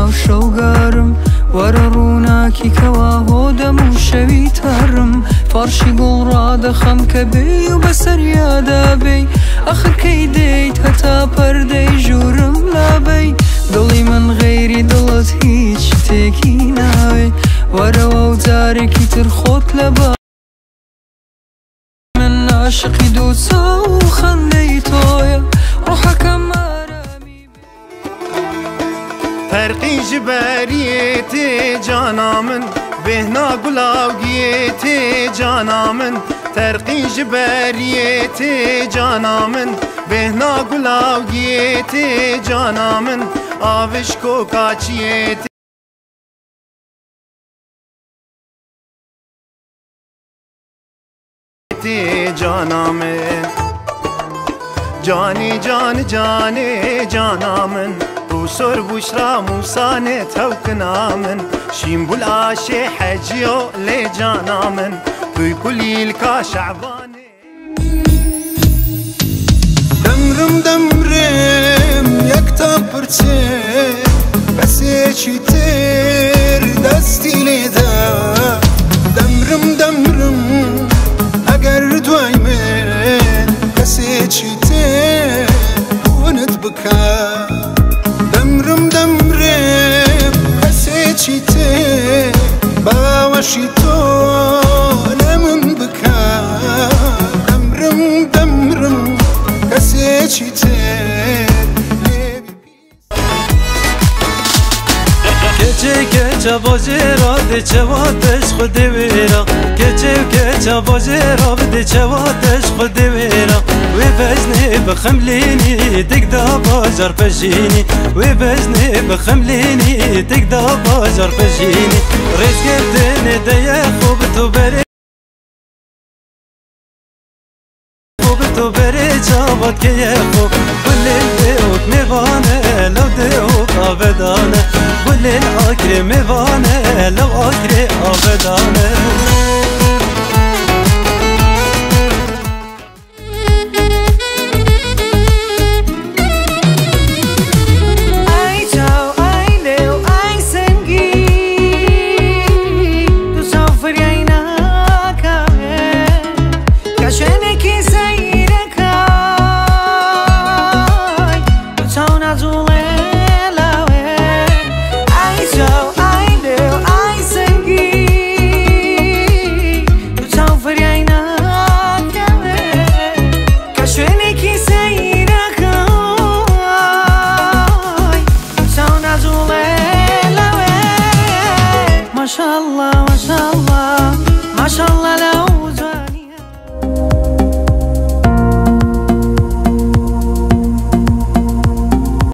ناو شەوگارم وەرە ڕووناکی کەوا هۆدەم و شەوی تارم فارشی گوڵ ڕادەخەم کە بێ و بەسەریادا بێ ئەخر کەی دەیت هەتا پەردەی ژوورم لابەی دڵی من غەیری دڵت هیچ شتێکی ناوێ وەرەوە و جارێکی تر خۆت لەبا من عاشقی دوو چاو و خەندەی تۆیە ڕوحەکەم فرقی جبریتی جانا من بهنا گلاوگیتی جانا من فرقی جبریتی جانا من بهنا گلاوگیتی جانا من آوش کو کاچیتی جانا من جانی جان جانی جانا من بوسر بشرا موسانه توكنا من شيمبول عاشي حجيو لجانا من في كل الكا شعباني دمرم دمرم يكتب برتي بس يشي تير دستي ليدا دمرم دمرم اگر دوای من بس يشي تير ونتبكى دمرم دمرم حسيتي تي باوشي تو لمن بكا دمرم دمرم حسيتي تي كچه بازی را ده چواتش خودی ویرا كچه بازی را ده چواتش خودی ویرا وی بزنی بخملینی دک دا بازار پشینی وی بزنی بخملینی دک دا بازار پشینی ریز گردنی ده خوب تو بری تو بری چابات که یه خوب بلین دیوک میوانه لو دیوک آبدانه بلین آکری میوانه لو آکری آبدانه ما شاء الله ما شاء الله ما شاء الله لو